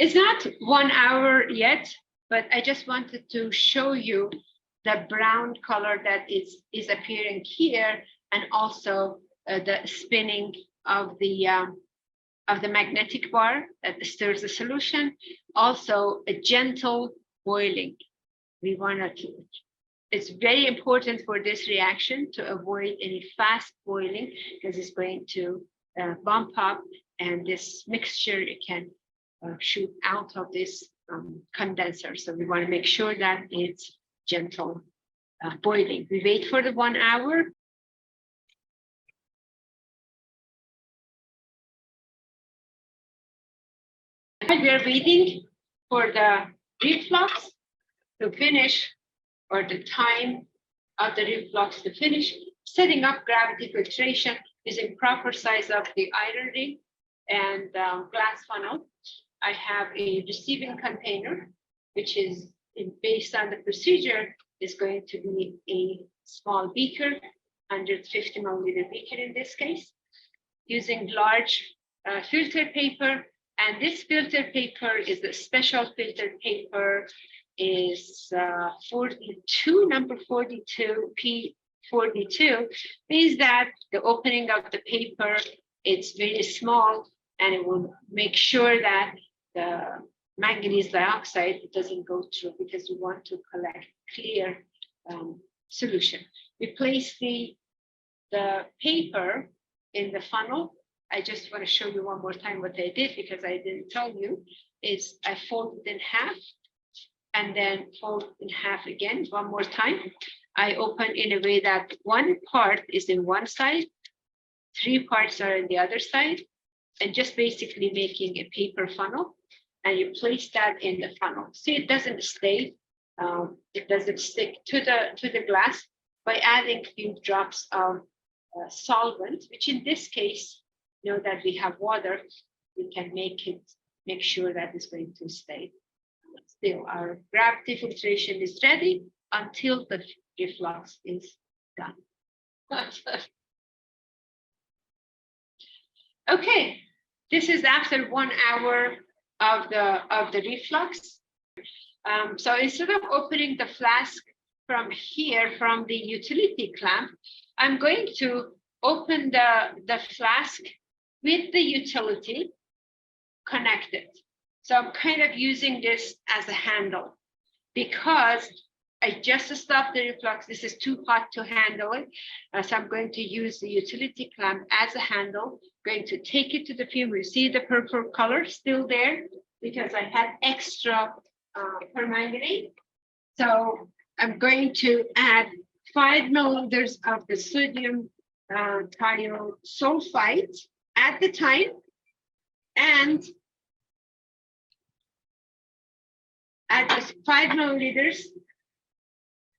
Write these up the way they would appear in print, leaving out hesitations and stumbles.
It's not 1 hour yet, but I just wanted to show you the brown color that is appearing here, and also the spinning of the magnetic bar that stirs the solution. Also, a gentle boiling. We want to. It's very important for this reaction to avoid any fast boiling, because it's going to bump up, and this mixture can shoot out of this condenser. So we want to make sure that it's gentle boiling. We wait for the 1 hour. And we are waiting for the reflux to finish, or the time of the reflux to finish. Setting up gravity filtration using proper size of the iron ring and glass funnel. I have a receiving container, which is based on the procedure, is going to be a small beaker, 150 milliliter beaker in this case, using large filter paper. And this filter paper is a special filter paper, is 42, number 42, P42, means that the opening of the paper, it's very small, and it will make sure that the manganese dioxide doesn't go through, because we want to collect clear solution. We place the paper in the funnel. I just want to show you one more time what I did, because I didn't tell you, is I fold it in half and then fold in half again one more time. I open in a way that one part is in one side, 3 parts are in the other side, and just basically making a paper funnel. And you place that in the funnel. See, it doesn't stay, it doesn't stick to the glass. By adding a few drops of solvent, which in this case, you know that we have water, we can make sure that it's going to stay. Still, our gravity filtration is ready until the reflux is done. Okay, this is after 1 hour of the reflux. So instead of opening the flask from here, from the utility clamp, I'm going to open the flask with the utility connected. So I'm kind of using this as a handle, because I just stopped the reflux. This is too hot to handle it. So I'm going to use the utility clamp as a handle, going to take it to the fume. You see the purple color still there, because I had extra permanganate. So I'm going to add 5 milliliters of the sodium thiosulfite at the time, and add just 5 milliliters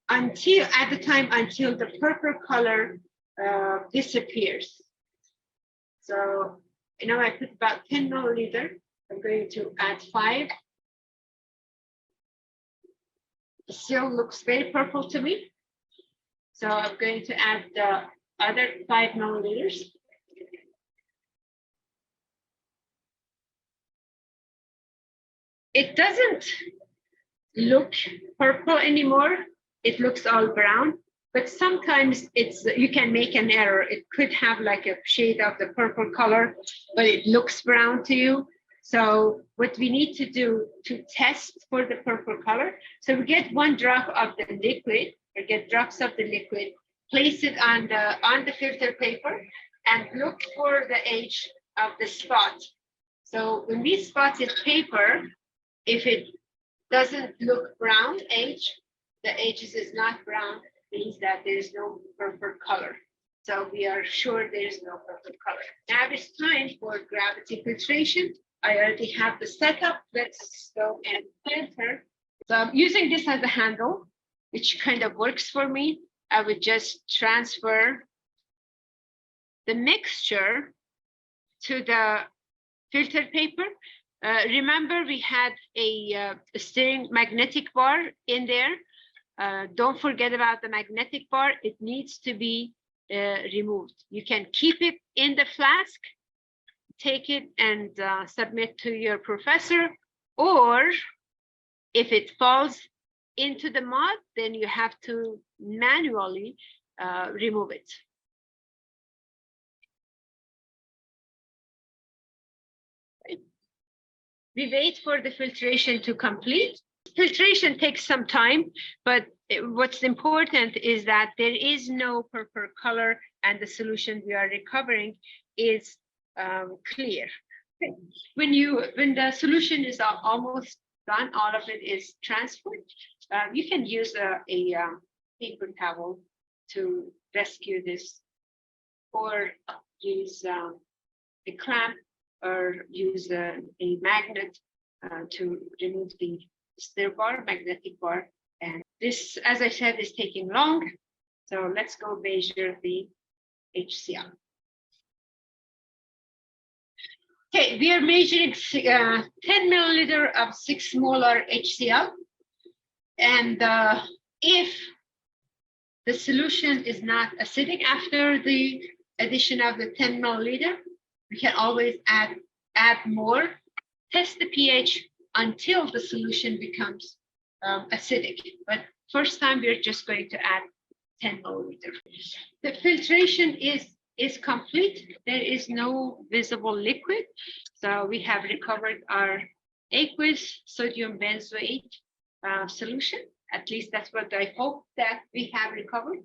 until the purple color disappears. So I put about 10 milliliters. I'm going to add 5. It still looks very purple to me. So I'm going to add the other 5 milliliters. It doesn't look purple anymore. It looks all brown, but sometimes you can make an error. It could have like a shade of the purple color, but it looks brown to you. So what we need to do to test for the purple color, so we get 1 drop of the liquid, or get drops of the liquid, place it on the filter paper, and look for the edge of the spot. So when we spot in paper, if it doesn't look brown edge, the edges is not brown, means that there is no purple color. So we are sure there is no purple color. Now it's time for gravity filtration. I already have the setup. Let's go and filter. So I'm using this as a handle, which kind of works for me. I would just transfer the mixture to the filter paper. Remember, we had a stirring magnetic bar in there. Don't forget about the magnetic bar. It needs to be removed. You can keep it in the flask, take it and submit to your professor, Or if it falls into the mud, then you have to manually remove it. We wait for the filtration to complete. Filtration takes some time, but what's important is that there is no purple color and the solution we are recovering is clear. When the solution is almost done, all of it is transferred, you can use a paper towel to rescue this, or use a clamp, or use a magnet to remove the stir bar, magnetic bar. And this, as I said, is taking long. So let's go measure the HCl. Okay, we are measuring 10 milliliter of 6 molar HCl. And if the solution is not acidic after the addition of the 10 milliliter, we can always add more, test the pH until the solution becomes acidic. But first time, we're just going to add 10 milliliter. The filtration is complete. There is no visible liquid. So we have recovered our aqueous sodium benzoate solution. At least that's what I hope that we have recovered.